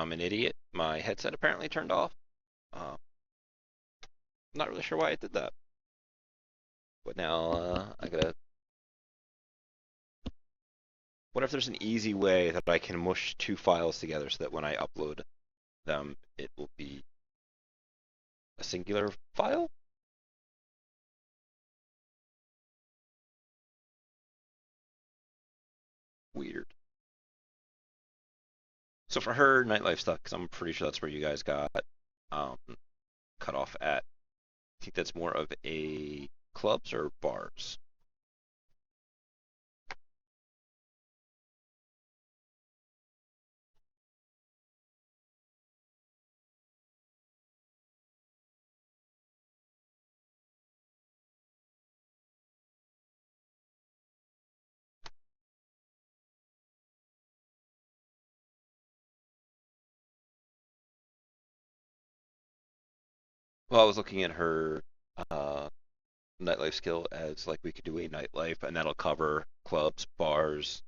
I'm an idiot. My headset apparently turned off. Um, not really sure why it did that. But now I gotta. What if there's an easy way that I can mush two files together so that when I upload them, it will be a singular file? Weird. So for her nightlife stuff, because I'm pretty sure that's where you guys got um, cut off at. I think that's more of a clubs or bars. Well, I was looking at her uh, nightlife skill as like we could do a nightlife, and that'll cover clubs, bars,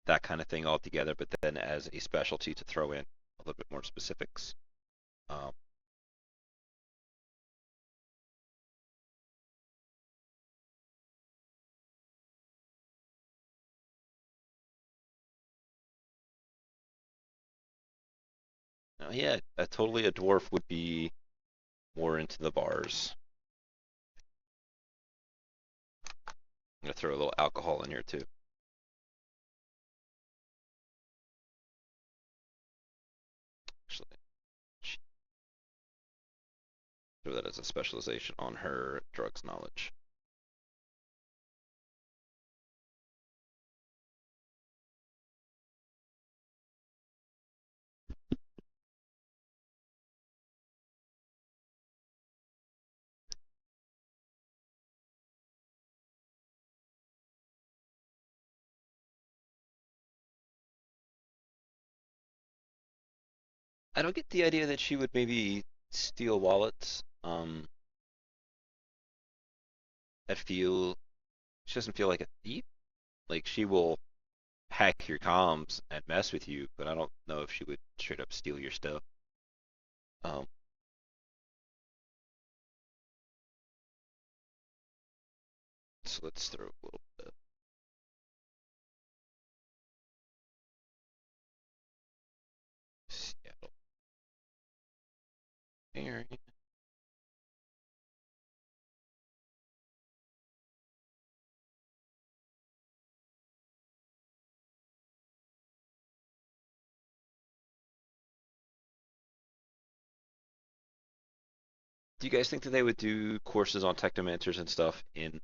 that kind of thing all together. But then as a specialty to throw in a little bit more specifics. Um, yeah, totally a dwarf would be more into the bars. I'm gonna throw a little alcohol in here too. Actually, throw that as a specialization on her drugs knowledge. I don't get the idea that she would maybe steal wallets. I feel she doesn't feel like a thief. Like she will hack your comms and mess with you, but I don't know if she would straight up steal your stuff. Um, so let's throw a little bit of Seattle area. Do you guys think that they would do courses on technomancers and stuff in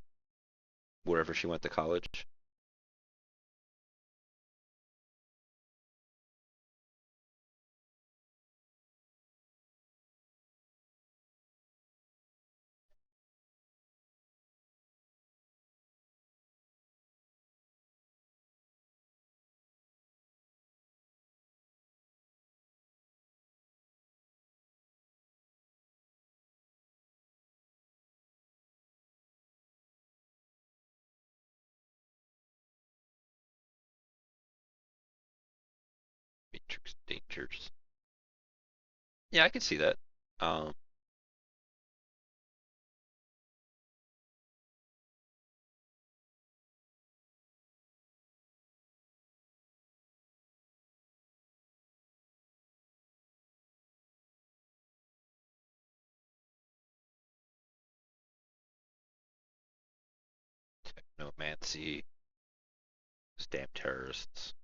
wherever she went to college? Matrix Dangers. Yeah, I could see that. Um, Technomancy, stamp terrorists.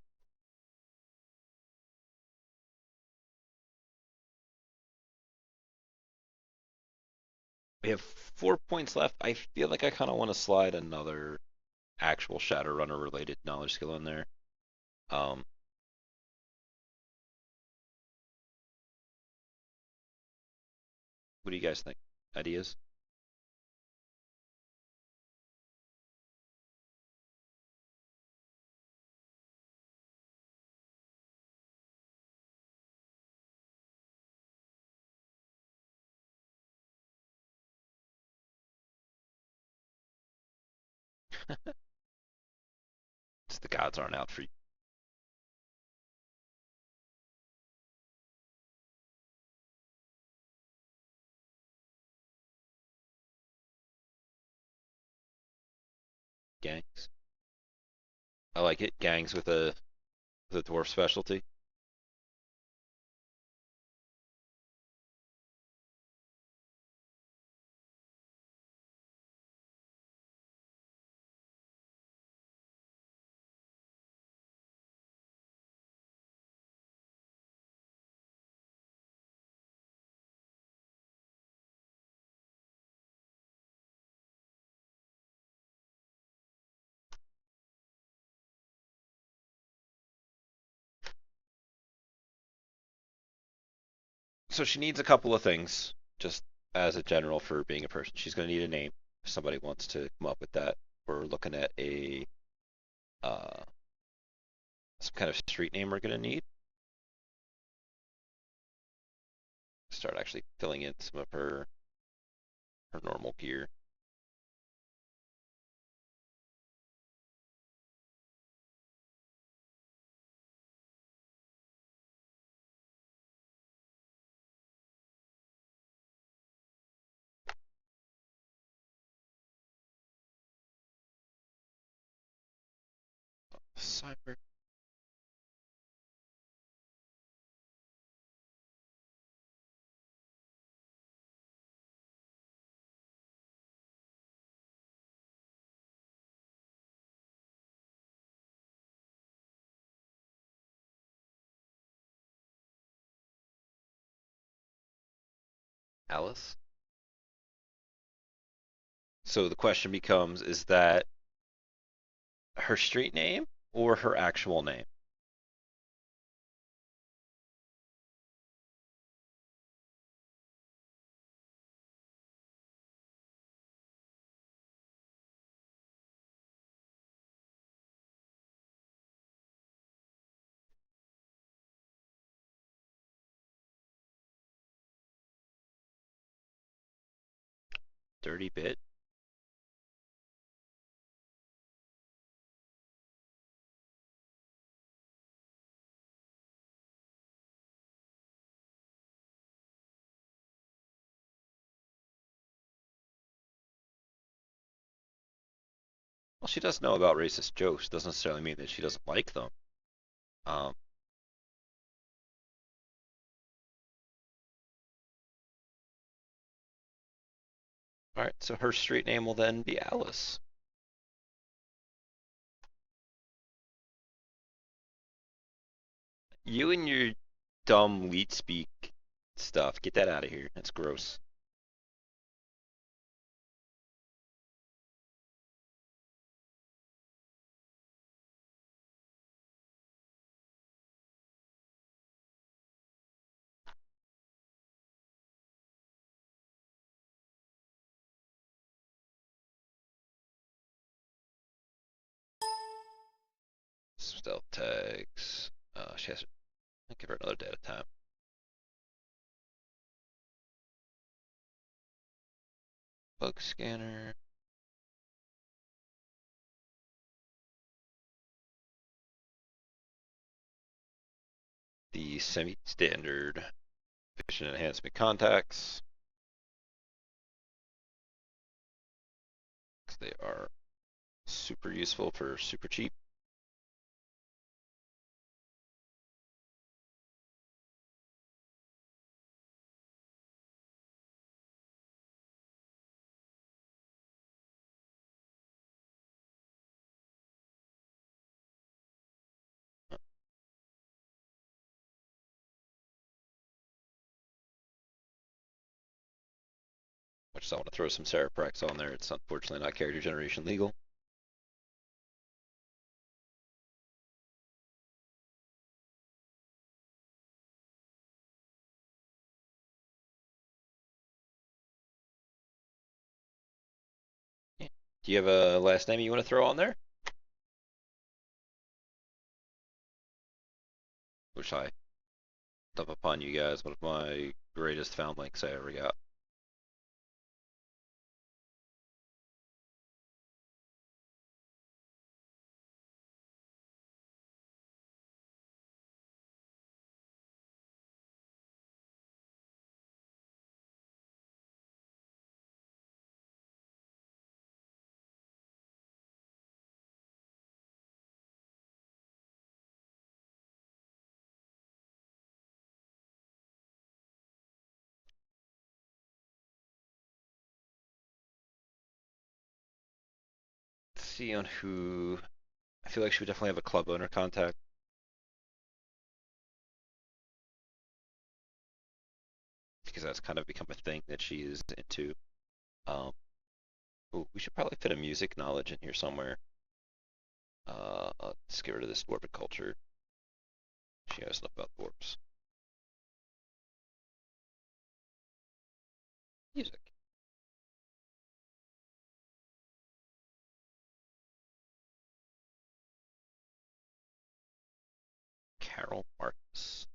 We have 4 points left. I feel like I kind of want to slide another actual Shadowrunner related knowledge skill in there. Um, what do you guys think? Ideas? It's the gods aren't out for you. Gangs. I like it. Gangs with a dwarf specialty. So she needs a couple of things, just as a general for being a person. She's going to need a name. If somebody wants to come up with that, we're looking at a uh, some kind of street name we're going to need. Start actually filling in some of her normal gear. Cyber. Alice. So the question becomes: is that her street name or her actual name? Dirty bit. Well, she does know about racist jokes. Doesn't necessarily mean that she doesn't like them. Um, all right, so her street name will then be Alice. You and your dumb leet speak stuff. Get that out of here. That's gross. Stealth tags. She has. I'll give her another data time. Bug scanner. The semi-standard vision enhancement contacts. They are super useful for super cheap. Which is I want to throw some Cereprex on there. It's unfortunately not character generation legal. Yeah. Do you have a last name you want to throw on there? Which I dump upon you guys. One of my greatest found links I ever got. see on who. I feel like she would definitely have a club owner contact because that's kind of become a thing that she is into. Um, ooh, we should probably fit a music knowledge in here somewhere. Let's get rid of this dwarven culture. She knows enough about dwarves. Music. Carol Marcus.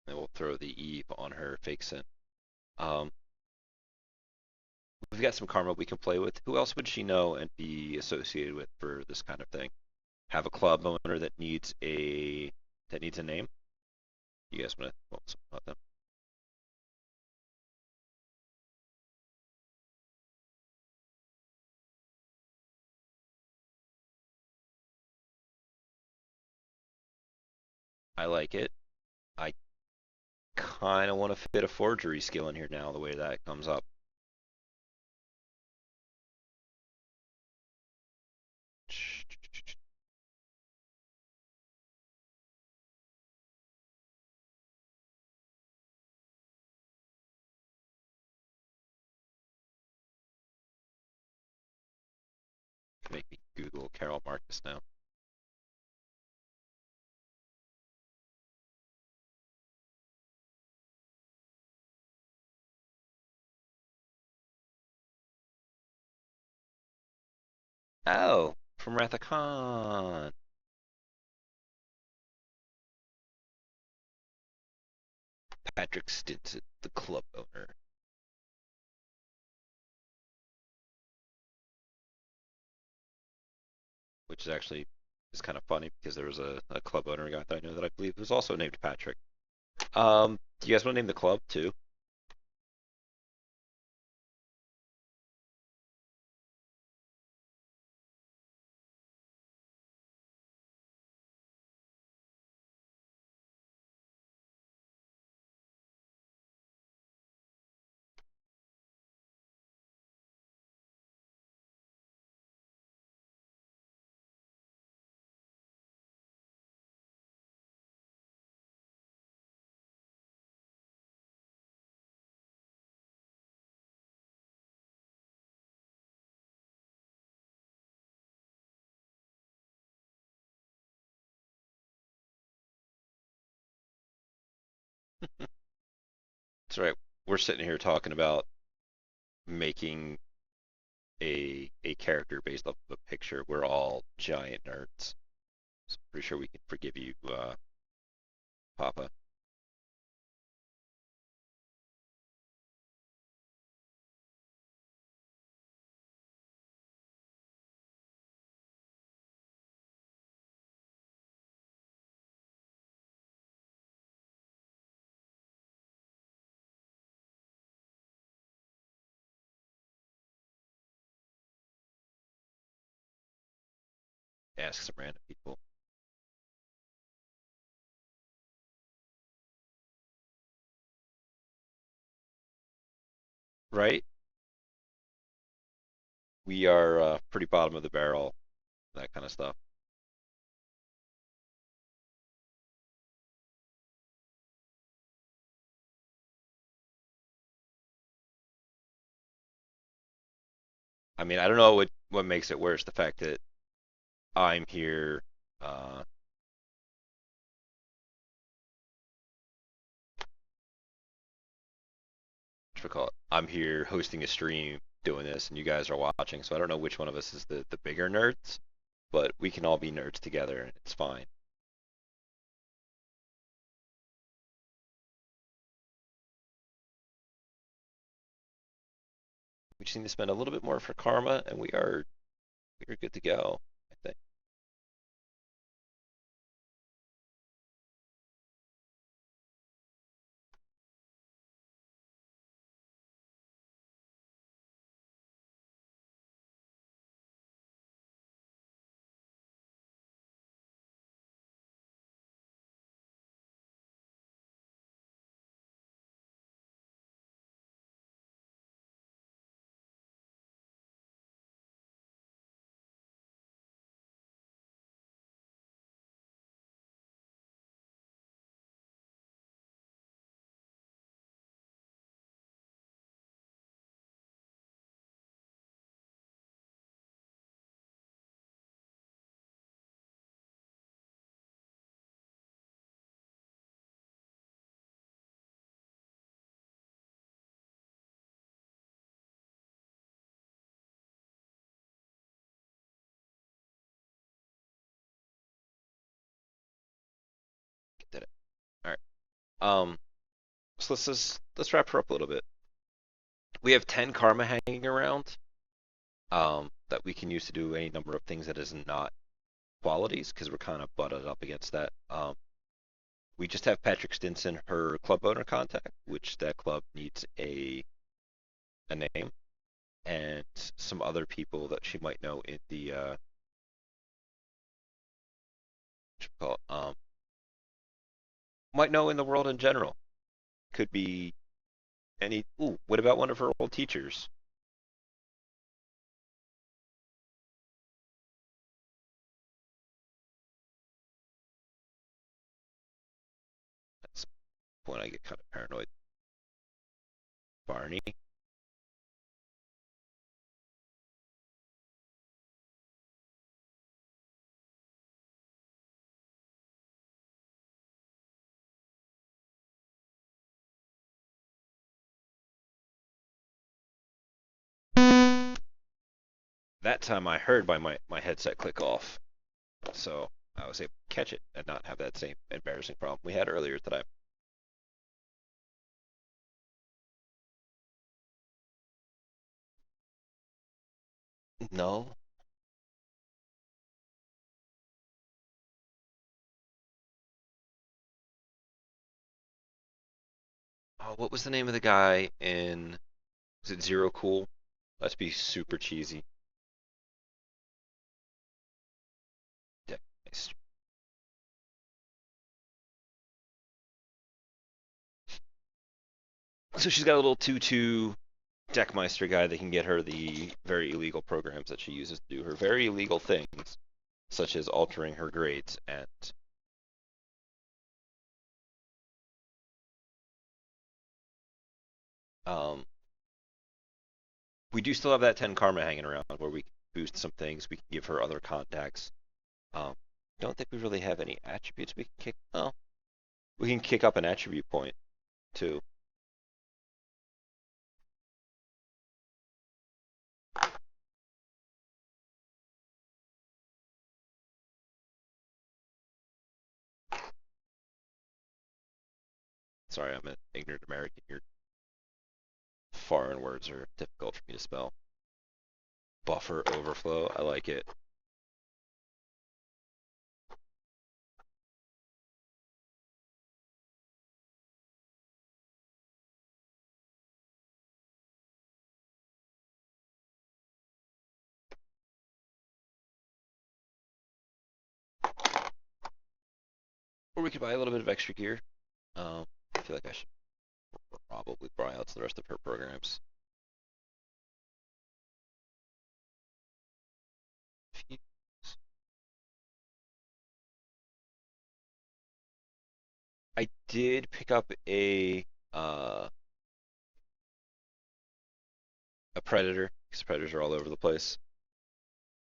And we'll throw the Eve on her fake sin. Um, we've got some karma we can play with. Who else would she know and be associated with for this kind of thing? Have a club owner that needs a name. You guys want to something about them? I like it. I kind of want to fit a forgery skill in here now, the way that comes up. Make me Google Carol Marcus now. Oh, from Wrath of Khan. Patrick Stinson, the club owner. Which is actually is kind of funny because there was a club owner guy that I know that I believe was also named Patrick. Do you guys want to name the club too? That's right. We're sitting here talking about making a character based off of a picture. We're all giant nerds. So I'm pretty sure we can forgive you, Papa. Ask some random people. Right? We are pretty bottom of the barrel, that kind of stuff. I mean, I don't know what makes it worse. The fact that I'm here, uh, what you call it? I'm here hosting a stream, doing this, and you guys are watching. So I don't know which one of us is the bigger nerds, but we can all be nerds together, and it's fine. We just need to spend a little bit more for karma, and we're good to go. I think. Um, so let's wrap her up a little bit. We have 10 karma hanging around that we can use to do any number of things that is not qualities because we're kind of butted up against that. We just have Patrick Stinson, her club owner contact, which that club needs a name, and some other people that she might know in the what you call it, might know in the world in general. Could be any. Ooh, what about one of her old teachers? That's when I get kind of paranoid. Barney. That time I heard my headset click off, so I was able to catch it and not have that same embarrassing problem we had earlier today. No. Oh, what was the name of the guy in? Was it Zero Cool? Let's be super cheesy. Yeah, nice. So she's got a little tutu Deckmeister guy that can get her the very illegal programs that she uses to do her very illegal things, such as altering her grades. And um, we do still have that 10 karma hanging around where we can boost some things. We can give her other contacts. Um, don't think we really have any attributes we can kick. Oh, we can kick up an attribute point too. Sorry, I'm an ignorant American. Your foreign words are difficult for me to spell. Buffer overflow. I like it. Or we could buy a little bit of extra gear. I feel like I should probably buy out the rest of her programs. I did pick up uh, a predator because predators are all over the place.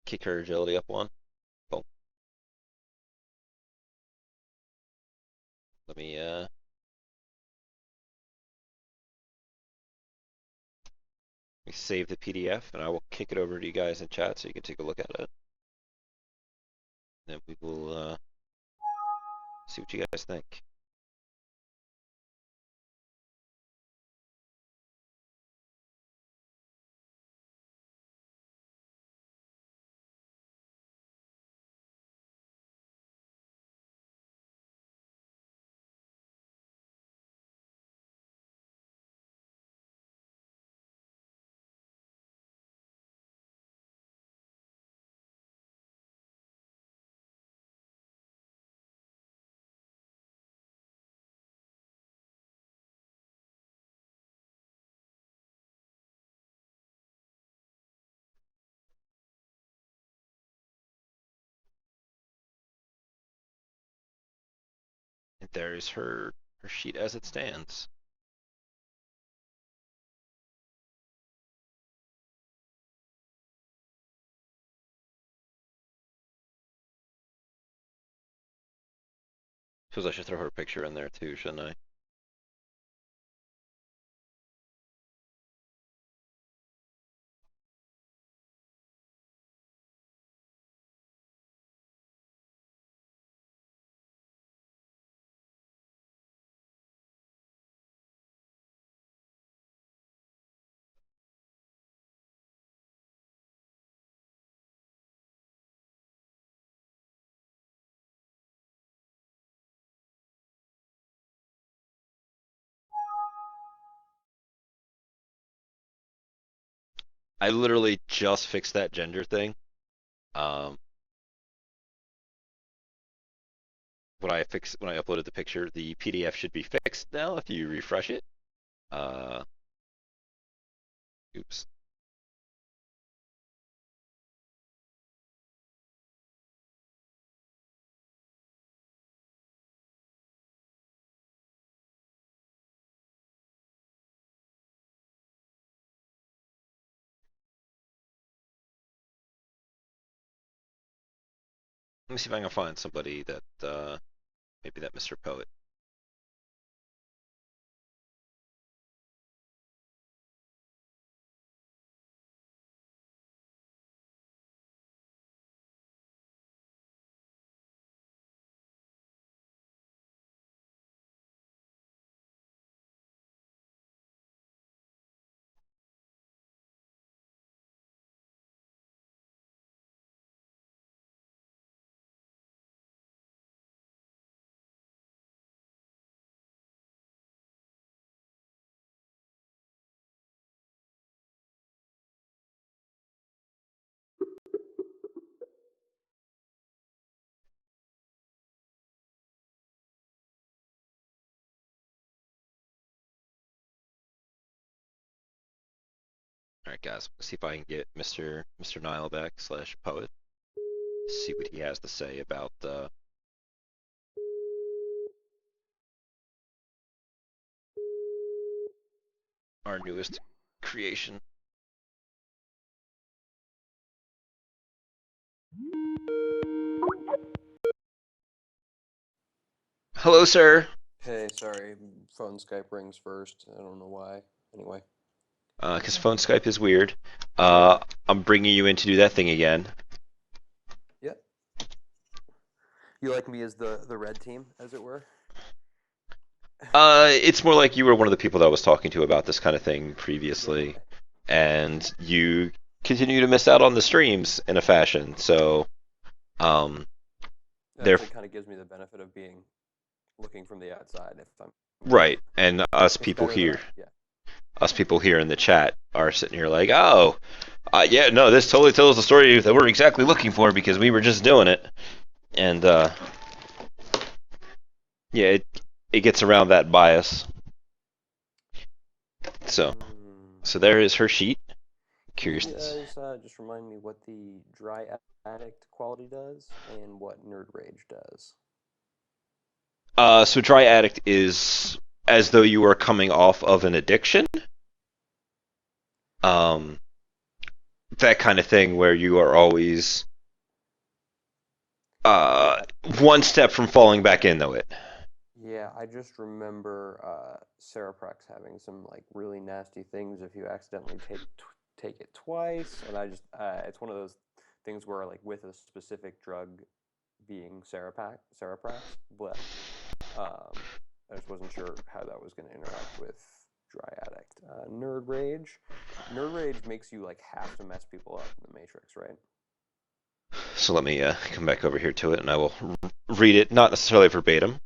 Kick her agility up one. Boom. Let me save the PDF and I will kick it over to you guys in chat so you can take a look at it. Then we will see what you guys think. And there is her sheet as it stands. Suppose I should throw her picture in there too, shouldn't I? I literally just fixed that gender thing. Um, when I uploaded the picture, the PDF should be fixed now if you refresh it. Uh, oops. Let me see if I can find somebody that maybe that Mr. Poet. All right, guys. Let's see if I can get Mr. Nile back slash Poet. See what he has to say about our newest creation. Hello, sir. Hey, sorry, phone Skype rings first. I don't know why. Anyway, Because phone Skype is weird. yeah, I'm bringing you in to do that thing again. yeah. You like me as the red team, as it were? It's more like you were one of the people that I was talking to about this kind of thing Yeah, previously, and you continue to miss out on the streams in a fashion. So, um, it they're actually kind of gives me the benefit of being looking from the outside. If I'm, right, and it's better than yeah, us people here in the chat are sitting here like, oh, yeah, no, this totally tells the story that we're exactly looking for because we were just doing it, and yeah, it gets around that bias. So, Hmm. so there is her sheet. Can you Curious. guys just remind me what the dry addict quality does and what nerd rage does? So dry addict is as though you are coming off of an addiction. Um, that kind of thing where you are always uh Yeah, one step from falling back into it. yeah, I just remember Cereprex having some like really nasty things if you accidentally take it twice, and I just it's one of those things where like with a specific drug being Cereprax, bleh, um, I just wasn't sure how that was going to interact with Dry Addict. Nerd Rage makes you like have to mess people up in the Matrix, right? So let me come back over here to it, and I will read it, not necessarily verbatim.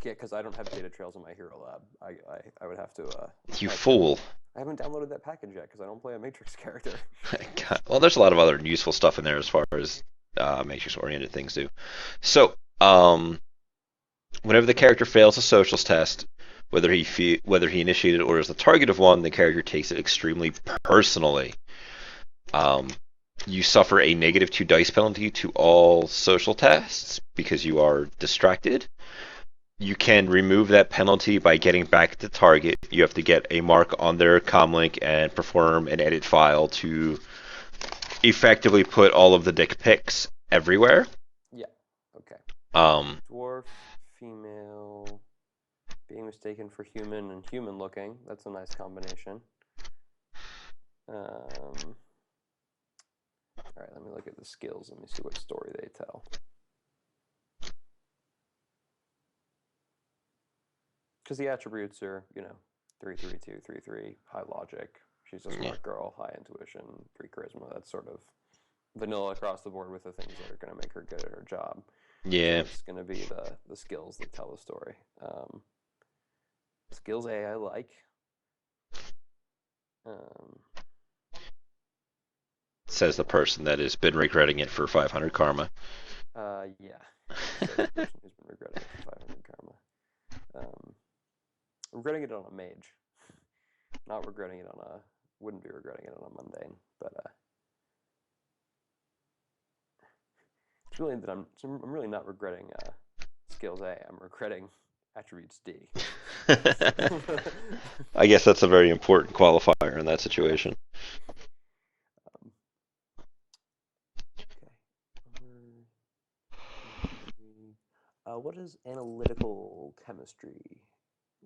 Yeah, because I don't have data trails in my Hero Lab. I would have to You I can't fool. I haven't downloaded that package yet because I don't play a Matrix character. God. Well, there's a lot of other useful stuff in there as far as matrix-oriented things do. So, whenever the character fails a socials test, whether he initiated or is the target of one, the character takes it extremely personally. Um, you suffer a -2 dice penalty to all social tests because you are distracted. You can remove that penalty by getting back to target. You have to get a mark on their comlink and perform an edit file to effectively put all of the dick pics everywhere. Yeah. Okay. Um, Dwarf, female, being mistaken for human and human looking. That's a nice combination. All right, let me look at the skills. Let me see what story they tell. Because the attributes are, 332, 33, high logic. She's a yeah, smart girl, high intuition, 3 charisma. That's sort of vanilla across the board with the things that are going to make her good at her job. So yeah. it's going to be the skills that tell the story. Skills A, I like. Um, says the person that has been regretting it for 500 karma. Yeah. Says the person who's been regretting it for 500 karma. Um, regretting it on a mage, not regretting it on a. Wouldn't be regretting it on a mundane, but it's really that I'm really not regretting skills A. I'm regretting attributes D. I guess that's a very important qualifier in that Yeah. situation. Um, okay. Number 23. What is analytical chemistry?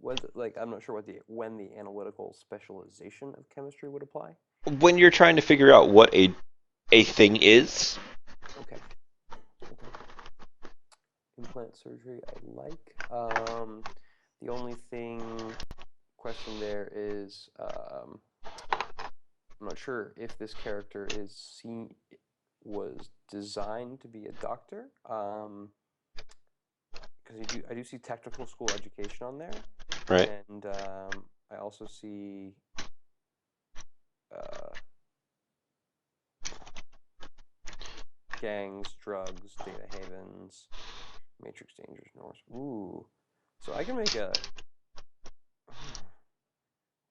Was it, like I'm not sure when the analytical specialization of chemistry would apply. When you're trying to figure out what a thing is, Okay. Okay. Implant surgery, I like. The only thing question there is I'm not sure if this character was designed to be a doctor. Because I do see technical school education on there, right? and I also see uh, gangs, drugs, data havens, matrix dangers, Norse. Ooh, so I can make a.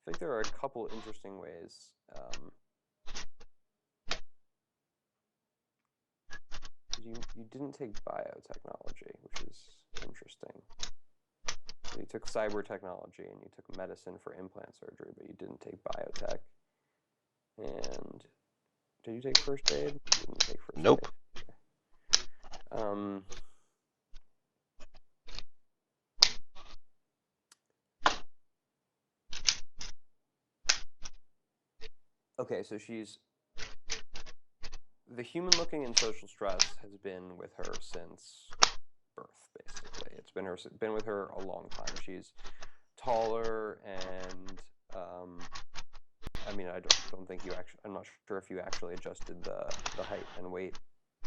I think there are a couple interesting ways. You didn't take biotechnology, which is interesting. So you took cyber technology and you took medicine for implant surgery, but you didn't take biotech. And did you take first aid? You didn't take first Nope. aid. Okay. Okay, so she's the human looking and social stress has been with her since birth, basically. Been with her a long time. She's taller and I mean, I don't think you actually. I'm not sure if you actually adjusted the height and weight.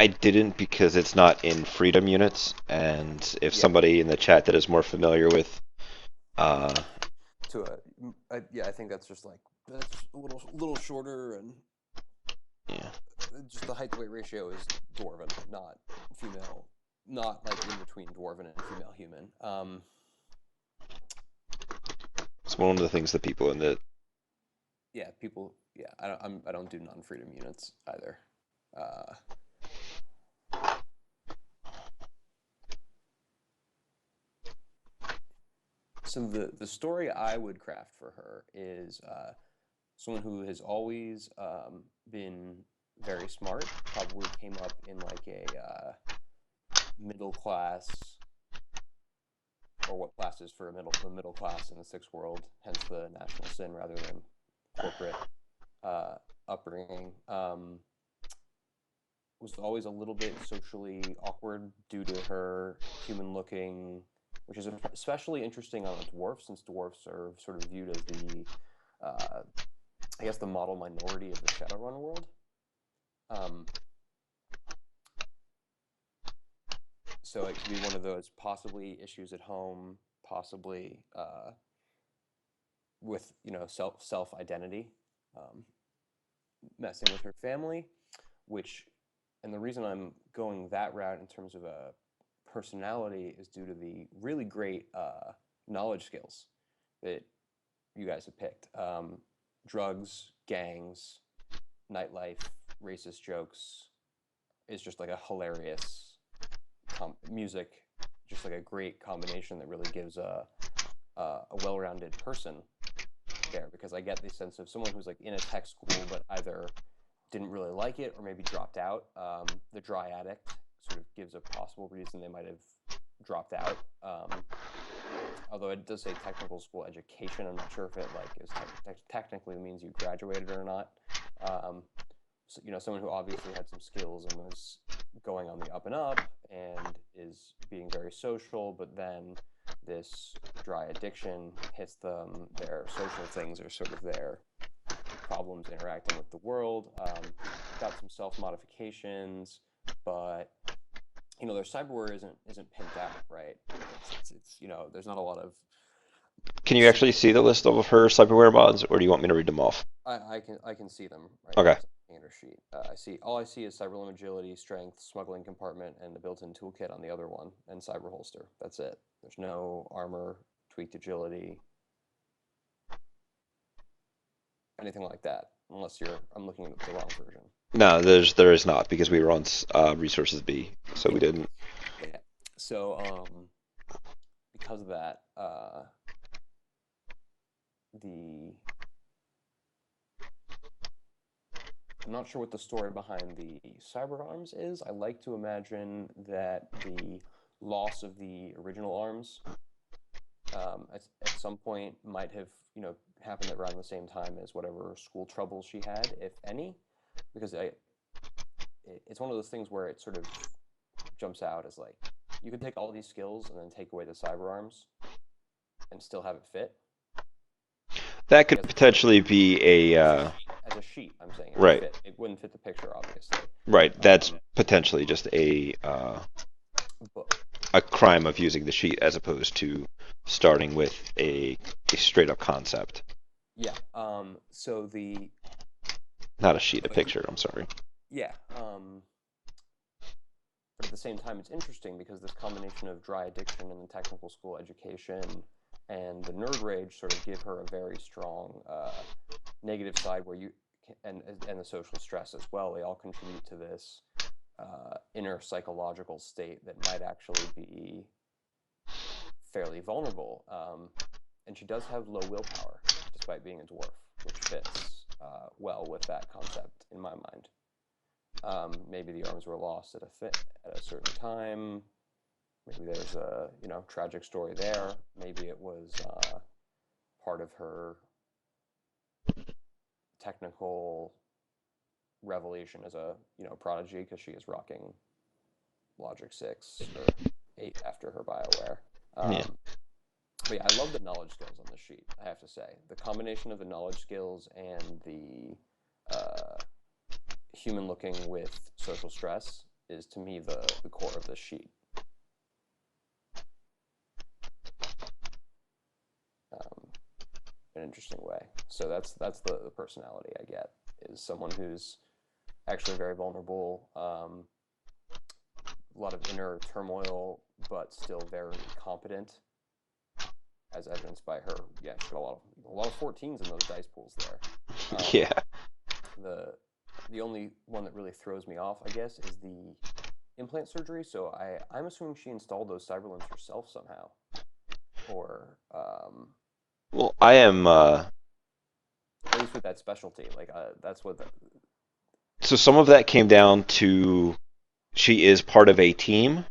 I didn't because it's not in freedom units, and if Yeah, somebody in the chat that is more familiar with, uh, yeah, I think that's just like that's a little shorter and yeah, just the height to weight ratio is dwarven, not female, not like in between dwarven and female human. it's one of the things that people in the Yeah, people. Yeah, I don't do non-freedom units either. Uh, so the story I would craft for her is someone who has always been very smart. Probably came up in like a middle class, or what class is for the middle class in the sixth world, hence the national sin rather than corporate uh, upbringing. Was always a little bit socially awkward due to her human looking, which is especially interesting on a dwarf, since dwarfs are sort of viewed as uh, I guess, the model minority of the Shadowrun world. Um, so it could be one of those possibly issues at home, possibly with self identity, um, messing with her family, which and the reason I'm going that route in terms of a personality is due to the really great knowledge skills that you guys have picked. Drugs, gangs, nightlife, racist jokes is just like a hilarious music, just like a great combination that really gives a well-rounded person there, because I get the sense of someone who's like in a tech school but either didn't really like it or maybe dropped out. The dry addict sort of gives a possible reason they might have dropped out. Although it does say technical school education, I'm not sure if it like is technically means you graduated or not. So, someone who obviously had some skills and was going on the up and up and is being very social, but then this dry addiction hits them. Their social things are sort of their problems interacting with the world. Got some self modifications, but their cyberware isn't pimped out, right? It's there's not a lot of Can you actually So see the list of her cyberware mods, or do you want me to read them off? I can see them right now Okay. as I'm looking at her sheet. All I see is cyberlimb agility, strength, smuggling compartment, and the built-in toolkit on the other one, and cyber holster. That's it. There's no armor, tweaked agility, anything like that, unless I'm looking at the wrong version. No, there is not because we were on resources B, so Yeah, we didn't. yeah. So because of that, the I'm not sure what the story behind the cyber arms is. I like to imagine that the loss of the original arms at some point might have happened around the same time as whatever school troubles she had, if any, because it's one of those things where it sort of jumps out as like you could take all these skills and then take away the cyber arms and still have it fit. That Like could potentially be a as a sheet, I'm saying it would right, fit. It wouldn't fit the picture, obviously. right. That's Um, potentially just but a crime of using the sheet as opposed to starting with a straight up concept, yeah. So the not a sheet, a but picture. I'm sorry. yeah. But at the same time, it's interesting because this combination of dry addiction and the technical school education and the nerd rage sort of give her a very strong negative side where and the social stress as well. They all contribute to this inner psychological state that might actually be fairly vulnerable. And she does have low willpower despite being a dwarf, which fits well with that concept in my mind. Maybe the arms were lost at a certain time. Maybe there's a tragic story there. Maybe it was part of her technical revelation as a prodigy because she is rocking Logic 6 or 8 after her Bioware. Yeah, Um, but yeah, I love the knowledge skills on this sheet. I have to say the combination of the knowledge skills and the uh, human looking with social stress is to me the core of this sheet. Um, an interesting way. So that's the personality I get is someone who's actually very vulnerable, a lot of inner turmoil, but still very competent, as evidenced by her. Yeah, she's got a lot of 14s in those dice pools there. Um, yeah. the the only one that really throws me off, I guess, is the implant surgery. So I'm assuming she installed those cyberlimbs herself somehow, or Well, I am. at least with that specialty. Like that's what the. So some of that came down to she is part of a team,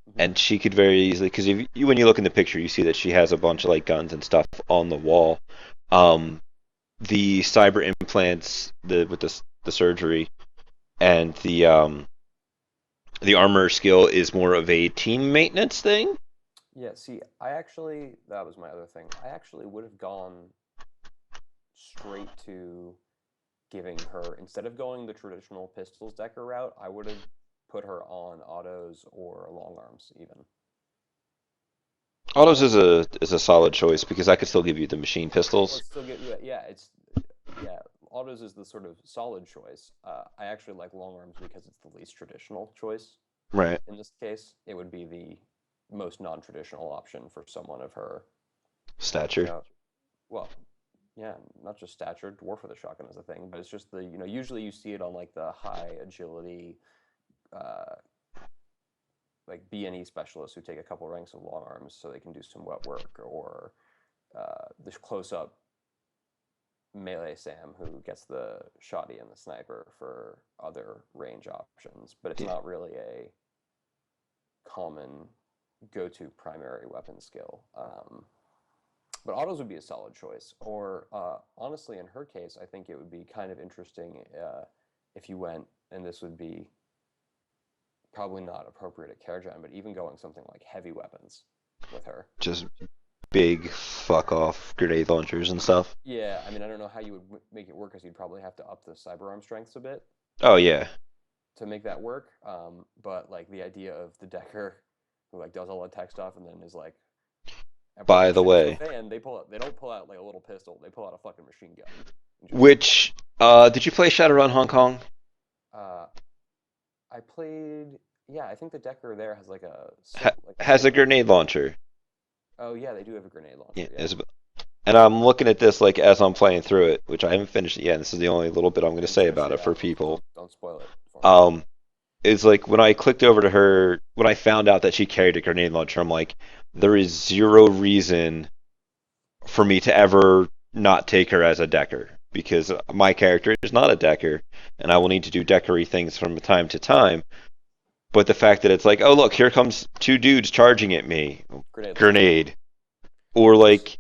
Mhm. and she could very easily because if you when you look in the picture, you see that she has a bunch of like guns and stuff on the wall. Um, the cyber implants, the surgery, and the armor skill is more of a team maintenance thing. Yeah, see, that was my other thing. I actually would have gone straight to giving her, instead of going the traditional pistols decker route, I would have put her on autos or long arms even. Autos Um, is a solid choice because I could still give you the machine pistols. let's still get, yeah, yeah, autos is the sort of solid choice. I actually like long arms because it's the least traditional choice. Right. In this case, it would be the most non-traditional option for someone of her, you Stature. know, well, yeah, not just stature. Dwarf with a shotgun is a thing, but it's just usually you see it on like the high agility, uh, like BNE specialists who take a couple ranks of long arms so they can do some wet work, or this close up melee Sam who gets the shotty and the sniper for other range options, but it's Yeah. not really a common go-to primary weapon skill. But autos would be a solid choice. Or honestly, in her case, I think it would be kind of interesting if you went, and this would be probably not appropriate at Karajan, but even going something like heavy weapons with her. Just big fuck off grenade launchers and stuff. Yeah, I mean, I don't know how you would make it work, because you'd probably have to up the cyberarm strengths a bit Oh yeah. to make that work. But like the idea of the Decker who like does all the tech stuff and then is like But by the to a way. fan, they don't pull out like a little pistol. They pull out a fucking machine gun and just shoot. Which did you play Shadowrun Hong Kong? Uh, I played. Yeah, I think the Decker there has Ha like a has a similar. grenade launcher. Oh yeah, they do have a grenade Yeah, launcher. Yeah, and I'm looking at this like as I'm playing through it, which I haven't finished it yet. And this is the only little bit I'm going I to was just say gonna about say, it yeah, for people. don't spoil it for me. Um, is like when I clicked over to her, when I found out that she carried a grenade launcher, I'm like, there is zero reason for me to ever not take her as a decker because my character is not a decker, and I will need to do deckery things from time to time. But the fact that it's like, oh look, here comes two dudes charging at me, Grenade launcher. grenade, or This like,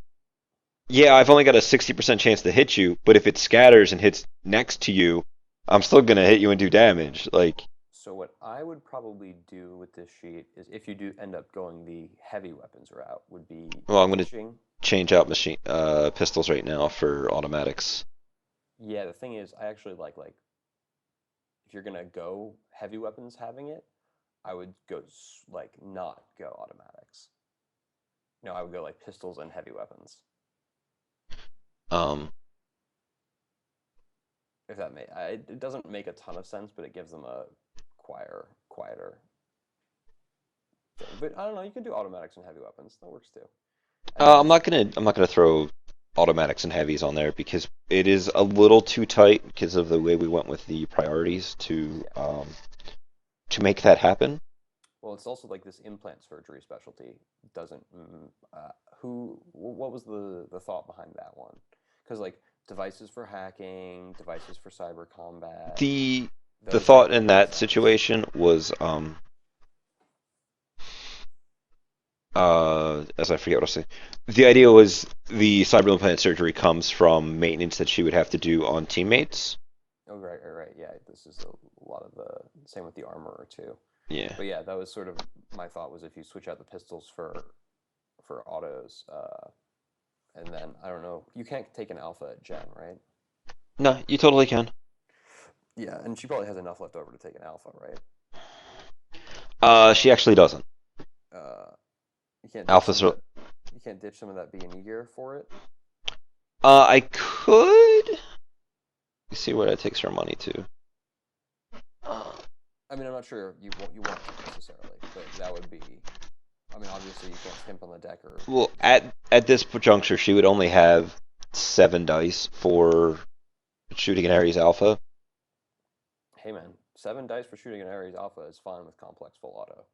yeah, I've only got a 60% chance to hit you, but if it scatters and hits next to you, I'm still gonna hit you and do damage. Like, So what I would probably do with this sheet is if you do end up going the heavy weapons route, would be well, I'm gonna ditching. change out machine pistols right now for automatics. Yeah, the thing is, I actually like if you're gonna go heavy weapons having it, I would go like not go automatics. No, I would go like pistols and heavy weapons. Um, If that it doesn't make a ton of sense, but it gives them a quieter thing. But I don't know, you can do automatics and heavy weapons. That works too. And then just I'm not gonna throw automatics and heavies on there because it is a little too tight because of the way we went with the priorities yeah. to make that happen. Well, it's also like this implant surgery specialty doesn't. What was the thought behind that one? Because like devices for hacking, devices for cyber combat, The the those make thought way in more that sense. situation was as I forget what I was saying. The idea was the cyber implant surgery comes from maintenance that she would have to do on teammates. Oh, right. Yeah, this is a lot of the same with the armorer too. Yeah. But yeah, that was sort of my thought was if you switch out the pistols for autos, and then I don't know, you can't take an alpha at Gen, right? No, you totally can. Yeah, and she probably has enough left over to take an alpha, right? She actually doesn't. Uh, you can't ditch some Alphas of are. that. You can't ditch some of that B&E gear for it. I could. You see where that takes her money to. I mean, I'm not sure you want to necessarily, but that would be. I mean, obviously you can't skimp on the deck or Well, some. at this juncture, she would only have 7 dice for shooting an Ares Alpha. Hey man, 7 dice for shooting an Ares Alpha is fine with complex full auto,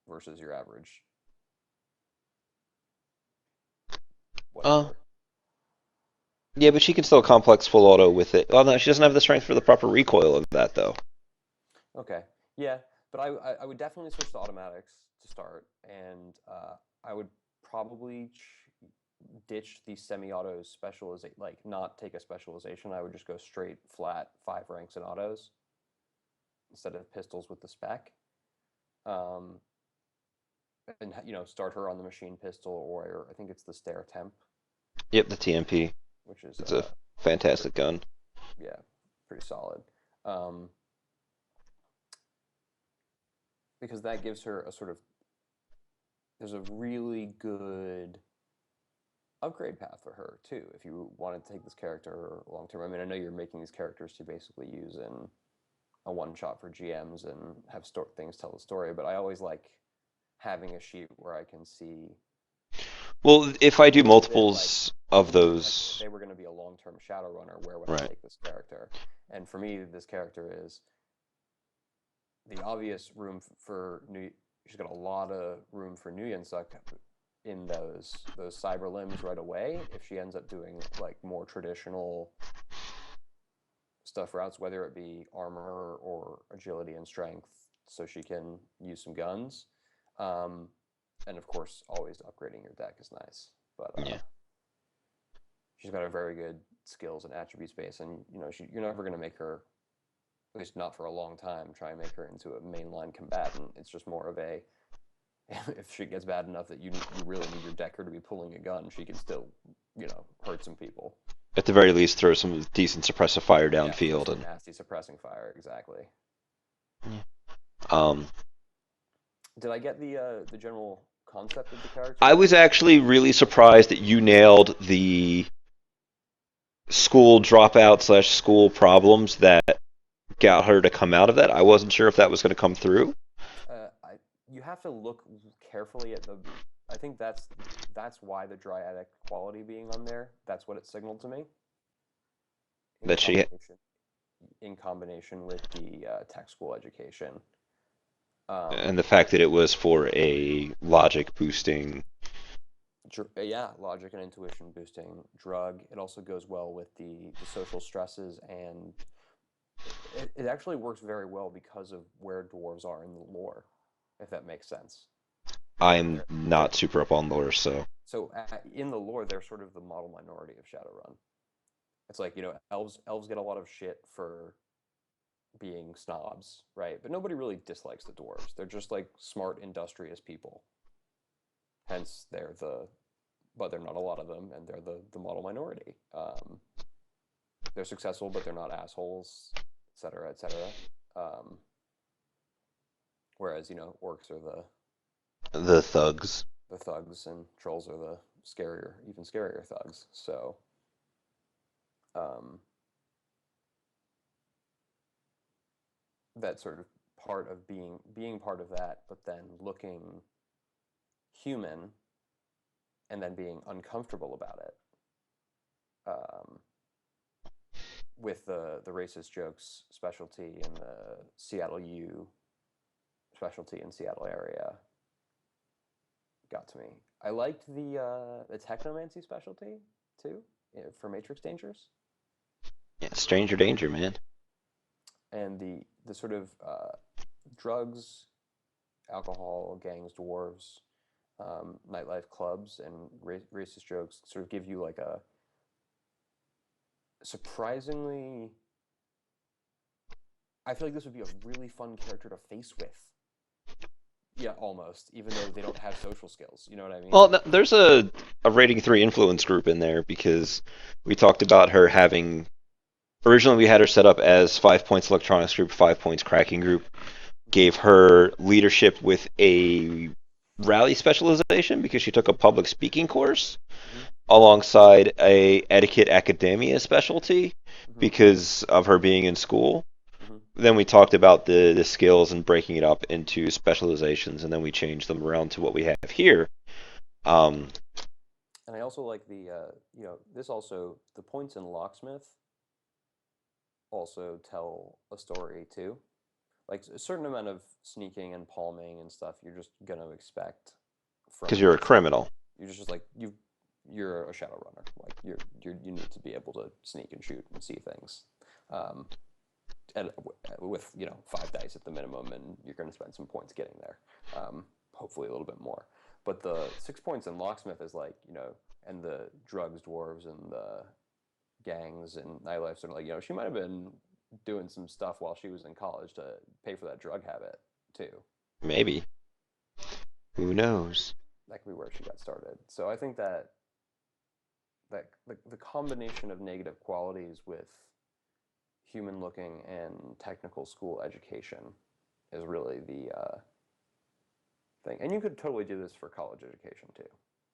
versus your average Uh, whatever. yeah, but she can still complex full auto with it. Well, no, she doesn't have the strength for the proper recoil of that, though. Okay, yeah, but I would definitely switch to automatics to start, and I would probably ditch the semi-auto specialization, like not take a specialization. I would just go straight flat 5 ranks in autos instead of pistols with the spec. Um, and start her on the machine pistol, or I think it's the stair temp, Yep, the TMP. which is It's a fantastic gun. yeah, pretty solid. Um, because that gives her a sort of there's a really good upgrade path for her too if you want to take this character long term. I mean, I know you're making these characters to basically use in a one shot for GMs and have things tell the story, but I always like having a sheet where I can see Well, if I do a bit like, multiples of ooh, like if those, they were going to be a long term shadow runner, where would I right? take this character? And for me, this character is the obvious room for new. She's got a lot of room for Nguyen Suck in those cyber limbs right away. If she ends up doing like more traditional stuff routes, whether it be armor or agility and strength, so she can use some guns. Um, and of course, always upgrading your deck is nice. But Yeah. she's got a very good skills and attributes base, and you're never going to make her, at least not for a long time, try and make her into a mainline combatant. It's just more of a if she gets bad enough that you really need your decker to be pulling a gun, she can still hurt some people. At the very least, throw some decent suppressive fire Yeah, throw downfield some and. nasty suppressing fire. Exactly. Um, Did I get the general concept of the character I was is. actually really surprised that you nailed the school dropout slash school problems that got her to come out of that. I wasn't sure if that was going to come through. You have to look carefully at the. I think that's why the dryadic quality being on there. That's what it signaled to me in That she combination with the tech school education. Um, and the fact that it was for a logic boosting. yeah, logic and intuition boosting drug. It also goes well with the social stresses, and it actually works very well because of where dwarves are in the lore, if that makes sense. I'm They're not super up on lore, so so in the lore they're sort of the model minority of Shadowrun. It's like, elves get a lot of shit for being snobs, right? But nobody really dislikes the dwarves. They're just like smart, industrious people. Hence, but they're not a lot of them, and they're the model minority. They're successful, but they're not assholes, et cetera, et cetera. Um, Whereas, orcs are the thugs. the thugs, and trolls are the even scarier thugs. So, um, that sort of part of being part of that, but then looking human and then being uncomfortable about it, um, with the racist jokes specialty and the Seattle U specialty in Seattle area got to me. I liked the technomancy specialty too, for Matrix Dangers, Yeah, stranger danger, man. and the sort of drugs, alcohol, gangs, dwarves, nightlife clubs, and racist jokes sort of give you like a surprisingly. I feel like this would be a really fun character to face with. Yeah, almost, even though they don't have social skills. You know what I mean? Well, there's a rating 3 influence group in there because we talked about her having originally we had her set up as 5 points electronics group, 5 points cracking group. Mm-hmm. Gave her leadership with a rally specialization because she took a public speaking course Mm-hmm. alongside a etiquette academia specialty Mm-hmm. because of her being in school. Mm-hmm. Then we talked about the skills and breaking it up into specializations, and then we changed them around to what we have here. Um, And I also like this also, the points in Locksmith also tell a story too. Like a certain amount of sneaking and palming and stuff, you're just gonna expect because from you're a just like criminal. you're just like you're a shadow runner. Like you need to be able to sneak and shoot and see things. Um, and with 5 dice at the minimum, and you're going to spend some points getting there. Hopefully a little bit more. But the 6 points in locksmith is like, and the drugs, dwarves, and the gangs and nightlife sort of like, she might have been doing some stuff while she was in college to pay for that drug habit too. Maybe. Who knows? That could be where she got started. So I think that the combination of negative qualities with human looking and technical school education is really the thing. And you could totally do this for college education too.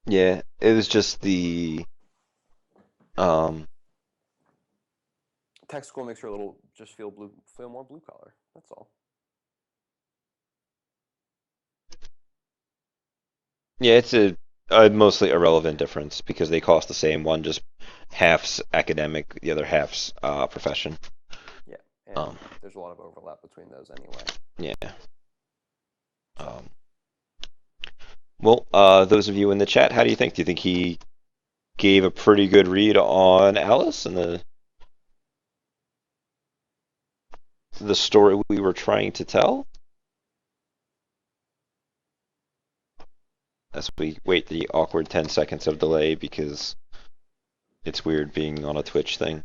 Yeah, it was just the um, Tech school makes her a little just feel more blue collar. That's all. yeah, it's a mostly irrelevant difference because they cost the same. One just half's academic, the other half's profession. Yeah, and Um, there's a lot of overlap between those anyway. yeah. So Um, well, those of you in the chat, how do you think? Do you think he gave a pretty good read on Alice and the story we were trying to tell? As we wait the awkward 10 seconds of delay because it's weird being on a Twitch thing.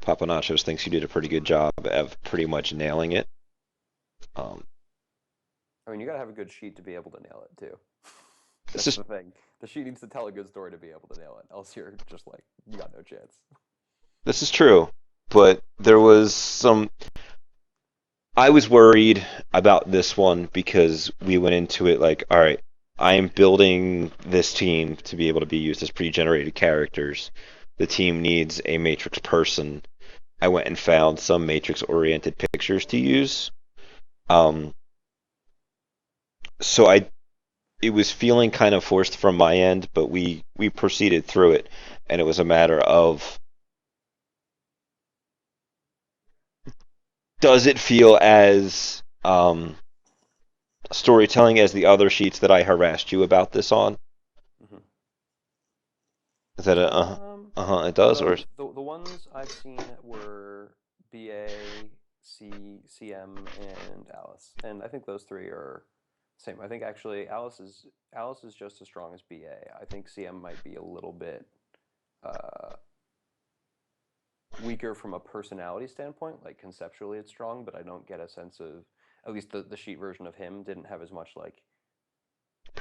Papa Nachos thinks you did a pretty good job of pretty much nailing it. Um, I mean, you gotta have a good sheet to be able to nail it too. this That's is the thing. The sheet needs to tell a good story to be able to nail it. Else you're just like you got no chance. this is true, but there was some. I was worried about this one because we went into it like, all right, I am building this team to be able to be used as pre-generated characters. The team needs a Matrix person. I went and found some Matrix-oriented pictures to use. Um, so it was feeling kind of forced from my end, but we proceeded through it, and it was a matter of does it feel as storytelling as the other sheets that I harassed you about this on? Hmm. Is that a Um, it does, or the ones I've seen were BA, CM, and Alice, and I think those three are same. I think actually Alice is just as strong as BA. I think CM might be a little bit uh, weaker from a personality standpoint. Like conceptually, it's strong, but I don't get a sense of at least the sheet version of him didn't have as much like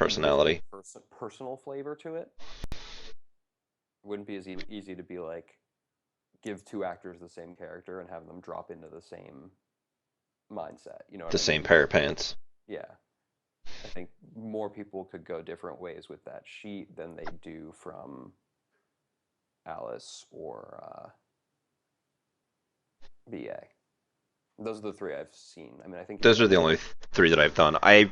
individual personality? personal flavor to it. It wouldn't be as easy to be like give two actors the same character and have them drop into the same mindset. You know what The I same mean? pair of pants. Yeah. I think more people could go different ways with that sheet than they do from Alice or BA. Those are the three I've seen. I mean, I think Those are the only three that I've done. I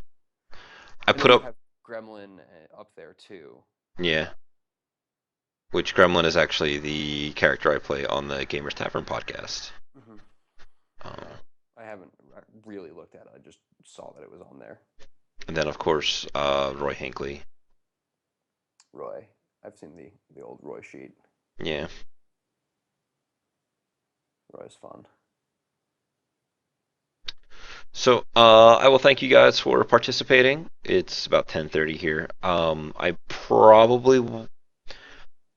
I know put you up, have Gremlin up there too. yeah, which Gremlin is actually the character I play on the Gamers Tavern podcast. Hmm. Um, Yeah, I haven't really looked at it. I just saw that it was on there. and then of course Roy Hinckley. Roy, I've seen the old Roy sheet. Yeah. Roy's fun. So I will thank you guys for participating. It's about 10:30 here. I probably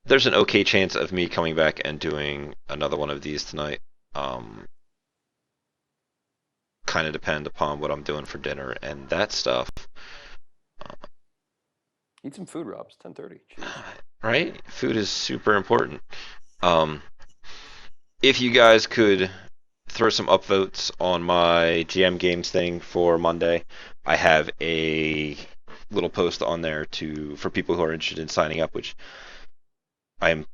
there's an okay chance of me coming back and doing another one of these tonight. Um, kind of depend upon what I'm doing for dinner and that stuff. Eat some food, Rob. It's 10:30. Jeez. Right? Food is super important. Um, if you guys could throw some upvotes on my GM Games thing for Monday, I have a little post on there to for people who are interested in signing up, which I'm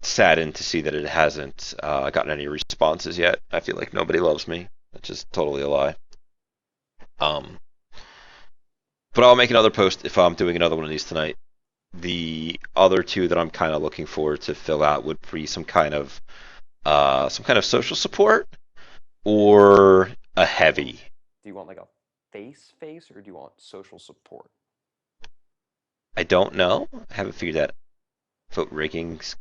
saddened to see that it hasn't gotten any responses yet. I feel like nobody loves me, which is totally a lie. Um, but I'll make another post if I'm doing another one of these tonight. The other two that I'm kind of looking forward to fill out would be some kind of social support or a heavy. Do you want like a face or do you want social support? I don't know. I haven't figured that vote riggings.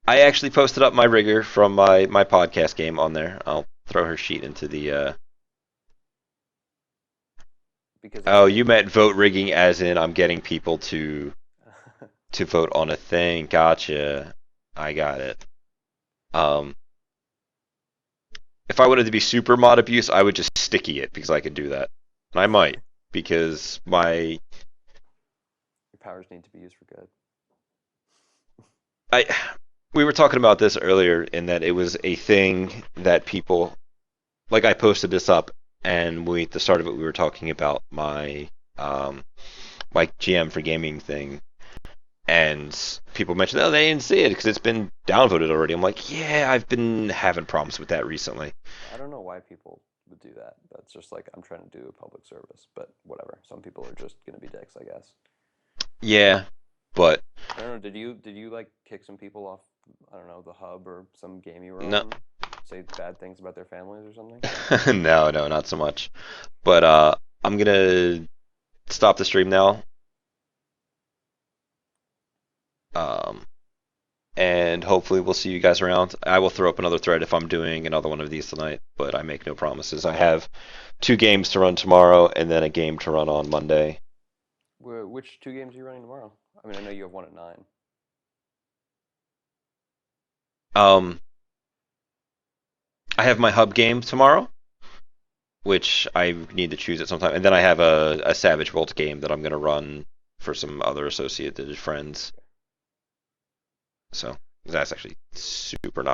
I actually posted up my rigger from my podcast game on there. I'll throw her sheet into the. Because I Oh, think you meant vote rigging as in I'm getting people to vote on a thing. Gotcha. I got it. Um, if I wanted to be super mod abuse, I would just sticky it because I could do that. And I might because my your powers need to be used for good. I we were talking about this earlier in that it was a thing that people like I posted this up and we at the start of it we were talking about um my GM for gaming thing and people mentioned oh they didn't see it because it's been downvoted already. I'm like yeah I've been having problems with that recently. I don't know why people would do that. That's just like I'm trying to do a public service, but whatever. Some people are just gonna be dicks, I guess. Yeah, but I don't know. Did you like kick some people off? I don't know, the hub or some game you were no. on. Say bad things about their families or something. No, not so much. But I'm gonna stop the stream now. Um, and hopefully we'll see you guys around. I will throw up another thread if I'm doing another one of these tonight, but I make no promises. I have two games to run tomorrow and then a game to run on Monday. Which two games are you running tomorrow? I mean, I know you have one at 9. Um, I have my hub game tomorrow, which I need to choose at some time, and then I have a Savage Worlds game that I'm gonna run for some other associated friends. So that's actually super not